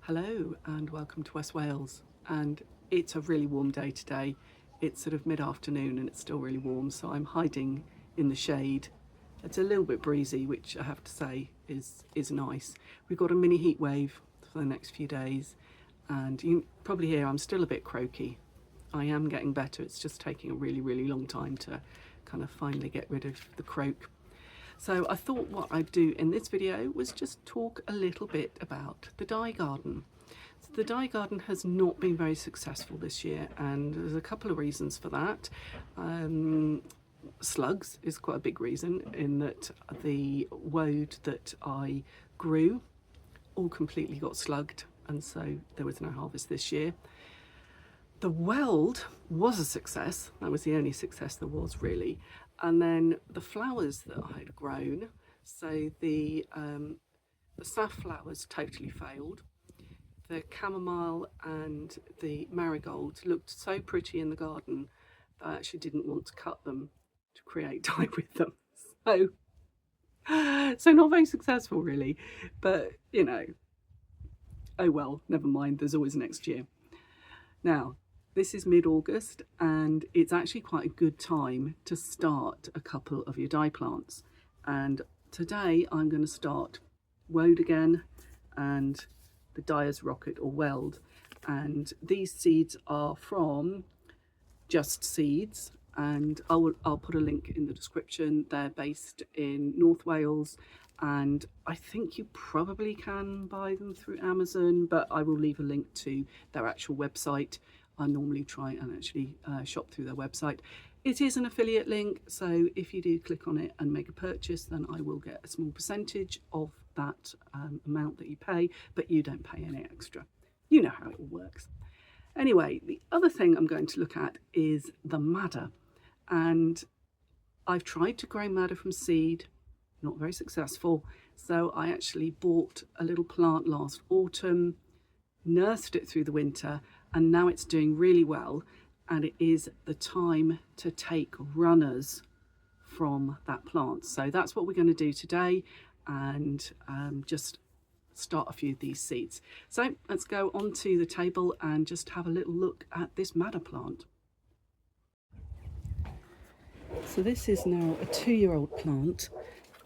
Hello and welcome to West Wales, and it's a really warm day today. It's sort of mid-afternoon and it's still really warm, so I'm hiding in the shade. It's a little bit breezy, which I have to say is nice. We've got a mini heat wave for the next few days, and you can probably hear I'm still a bit croaky. I am getting better, it's just taking a really long time to kind of finally get rid of the croak. So I thought what I'd do in this video was just talk a little bit about the Dyer garden. So the Dyer garden has not been very successful this year, and there's a couple of reasons for that. Slugs is quite a big reason, in that the woad that I grew all completely got slugged, and so there was no harvest this year. The weld was a success. That was the only success there was, really. And then the flowers that I had grown, so the safflowers totally failed. The chamomile and the marigold looked so pretty in the garden that I actually didn't want to cut them to create dye with them. So not very successful, really. But, you know, oh well, never mind, there's always next year. Now, this is mid-August, and it's actually quite a good time to start a couple of your dye plants. And today I'm going to start woad again and the Dyer's Rocket or Weld. And these seeds are from Just Seeds, and I'll put a link in the description. They're based in North Wales, and I think you probably can buy them through Amazon, but I will leave a link to their actual website. I normally try and actually shop through their website. It is an affiliate link, so if you do click on it and make a purchase, then I will get a small percentage of that amount that you pay, but you don't pay any extra. You know how it all works. Anyway, the other thing I'm going to look at is the madder. And I've tried to grow madder from seed, not very successful. So I actually bought a little plant last autumn, nursed it through the winter, and now it's doing really well. And it is the time to take runners from that plant. So that's what we're going to do today, and just start a few of these seeds. So let's go onto the table and just have a little look at this madder plant. So this is now a 2-year-old plant,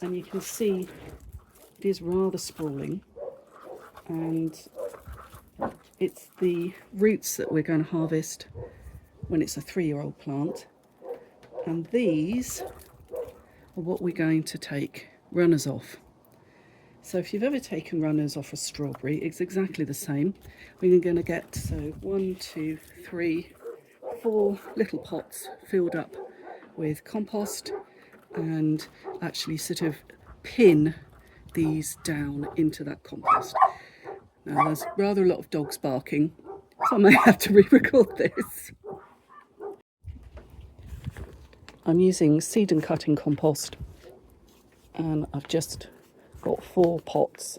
and you can see it is rather sprawling, and it's the roots that we're going to harvest when it's a 3-year-old plant, and these are what we're going to take runners off. So if you've ever taken runners off a strawberry, it's exactly the same. We're going to get 1, 2, 3, 4 little pots filled up with compost, and actually sort of pin these down into that compost. Now there's rather a lot of dogs barking, so I may have to re-record this. I'm using seed and cutting compost, and I've just got 4 pots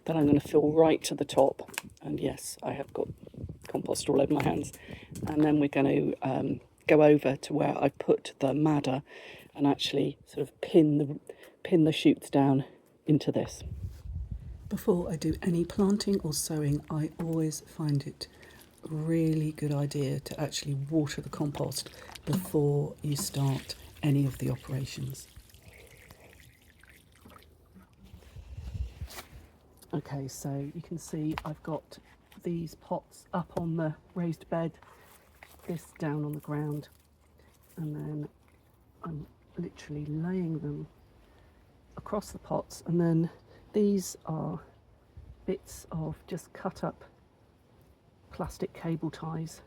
that I'm going to fill right to the top. And yes, I have got compost all over my hands. And then we're going to go over to where I put the madder and actually sort of pin the shoots down into this. Before I do any planting or sowing, I always find it a really good idea to actually water the compost before you start any of the operations. Okay, so you can see I've got these pots up on the raised bed, this down on the ground, and then I'm literally laying them across the pots, and then these are bits of just cut up plastic cable ties,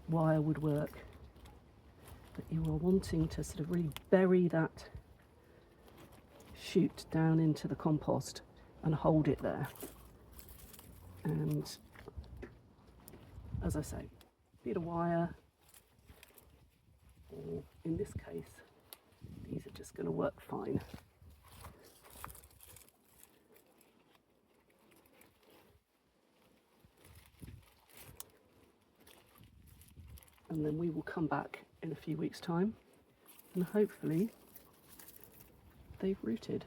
wire would work, but you are wanting to sort of really bury that shoot down into the compost and hold it there. And as I say, bit of wire, or in this case, these are just going to work fine. And then we will come back in a few weeks' time, and hopefully they've rooted.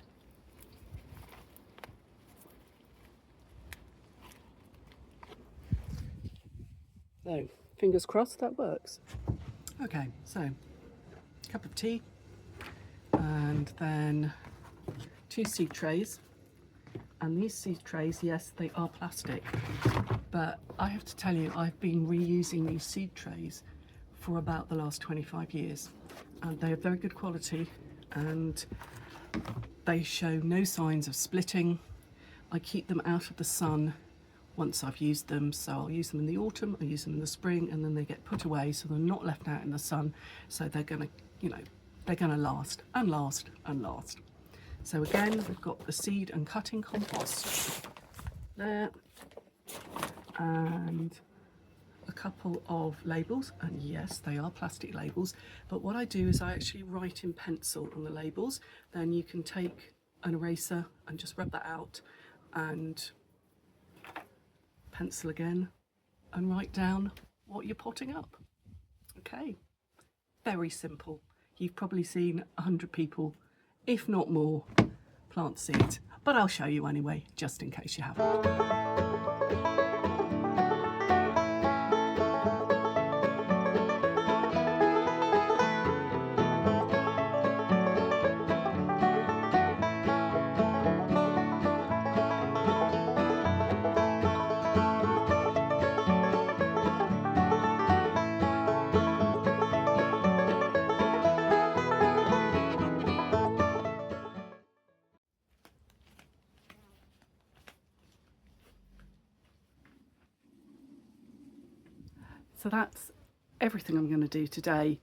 So fingers crossed that works. Okay, so cup of tea and then 2 seed trays. And these seed trays, yes, they are plastic, but I have to tell you, I've been reusing these seed trays for about the last 25 years, and they are very good quality and they show no signs of splitting. I keep them out of the sun once I've used them, so I'll use them in the autumn, I'll use them in the spring, and then they get put away so they're not left out in the sun, so they're gonna, you know, they're gonna last and last and last. So again, we've got the seed and cutting compost there, and a couple of labels, and yes, they are plastic labels, but what I do is I actually write in pencil on the labels. Then you can take an eraser and just rub that out and pencil again and write down what you're potting up. Okay, very simple. You've probably seen 100 people, if not more, plant seeds, but I'll show you anyway, just in case you haven't. So that's everything I'm going to do today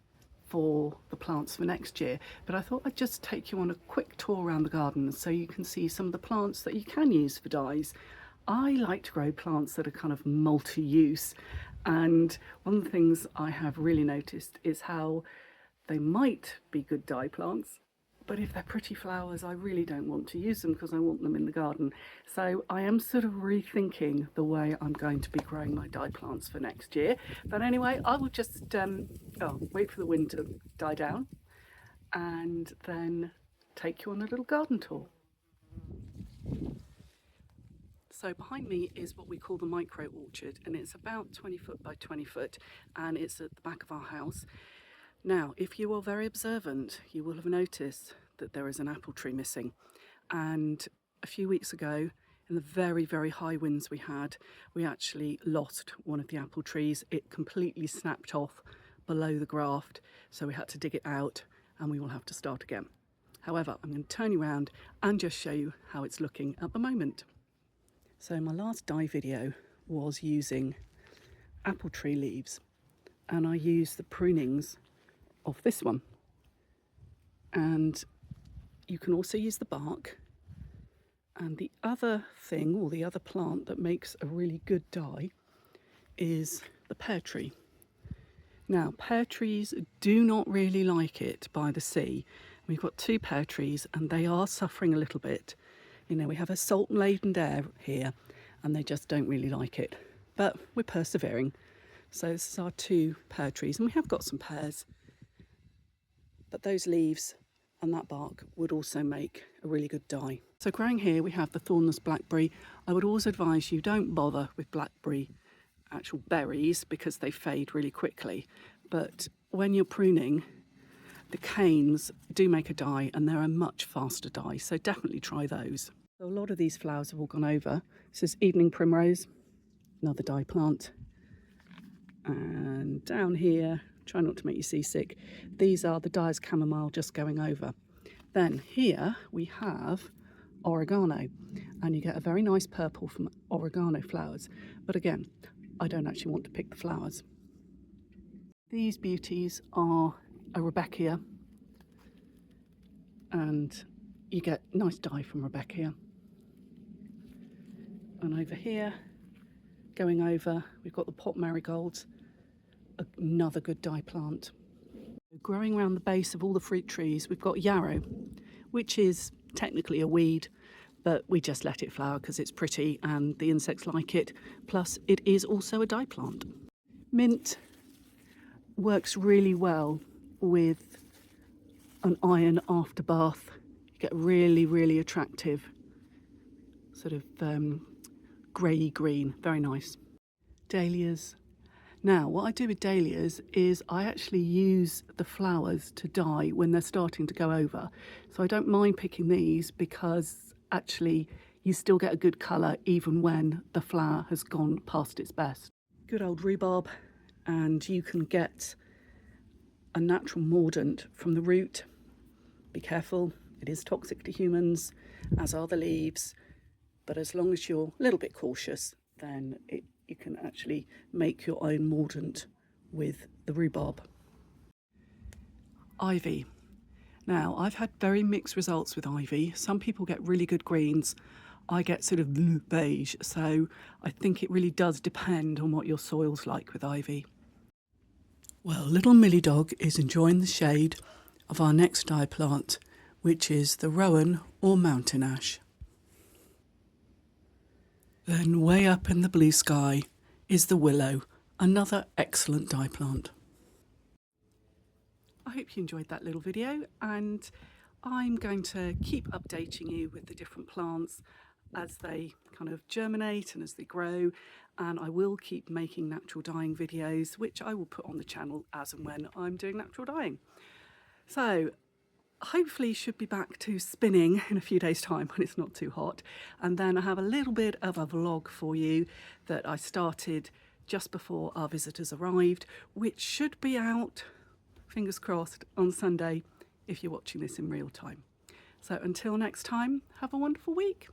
for the plants for next year, but I thought I'd just take you on a quick tour around the garden so you can see some of the plants that you can use for dyes. I like to grow plants that are kind of multi-use, and one of the things I have really noticed is how they might be good dye plants, but if they're pretty flowers, I really don't want to use them because I want them in the garden. So I am sort of rethinking the way I'm going to be growing my dye plants for next year. But anyway, I will just wait for the wind to die down and then take you on a little garden tour. So behind me is what we call the micro orchard, and it's about 20 foot by 20 foot, and it's at the back of our house. Now, if you are very observant, you will have noticed that there is an apple tree missing. And a few weeks ago, in the very, very high winds we had, we actually lost one of the apple trees. It completely snapped off below the graft, so we had to dig it out, and we will have to start again. However, I'm going to turn you around and just show you how it's looking at the moment. So my last dye video was using apple tree leaves, and I used the prunings of this one, and you can also use the bark. And the other thing, or the other plant that makes a really good dye, is the pear tree. Now, pear trees do not really like it by the sea. We've got 2 pear trees and they are suffering a little bit. You know, we have a salt-laden air here and they just don't really like it, but we're persevering. So this is our 2 pear trees, and we have got some pears. But those leaves and that bark would also make a really good dye. So growing here we have the thornless blackberry. I would always advise you don't bother with blackberry actual berries because they fade really quickly. But when you're pruning, the canes do make a dye and they're a much faster dye. So definitely try those. So a lot of these flowers have all gone over. This is evening primrose, another dye plant. And down here, try not to make you seasick, these are the Dyer's chamomile just going over. Then here we have oregano, and you get a very nice purple from oregano flowers, but again, I don't actually want to pick the flowers. These beauties are a Rebecca, and you get nice dye from Rebecca. And over here, going over, we've got the pot marigolds, another good dye plant. Growing around the base of all the fruit trees, we've got yarrow, which is technically a weed, but we just let it flower because it's pretty and the insects like it. Plus, it is also a dye plant. Mint works really well with an iron after bath. You get really, really attractive sort of grey green, very nice. Dahlias, Now, what I do with dahlias is I actually use the flowers to dye when they're starting to go over. So I don't mind picking these because actually you still get a good colour even when the flower has gone past its best. Good old rhubarb, and you can get a natural mordant from the root. Be careful, it is toxic to humans, as are the leaves, but as long as you're a little bit cautious, then you can actually make your own mordant with the rhubarb. Ivy. Now, I've had very mixed results with ivy. Some people get really good greens. I get sort of beige, so I think it really does depend on what your soil's like with ivy. Well, little Millie Dog is enjoying the shade of our next dye plant, which is the rowan or mountain ash. Then way up in the blue sky is the willow, another excellent dye plant. I hope you enjoyed that little video, and I'm going to keep updating you with the different plants as they kind of germinate and as they grow, and I will keep making natural dyeing videos, which I will put on the channel as and when I'm doing natural dyeing. So hopefully should be back to spinning in a few days' time when it's not too hot, and then I have a little bit of a vlog for you that I started just before our visitors arrived, which should be out, fingers crossed, on Sunday if you're watching this in real time. So until next time, have a wonderful week.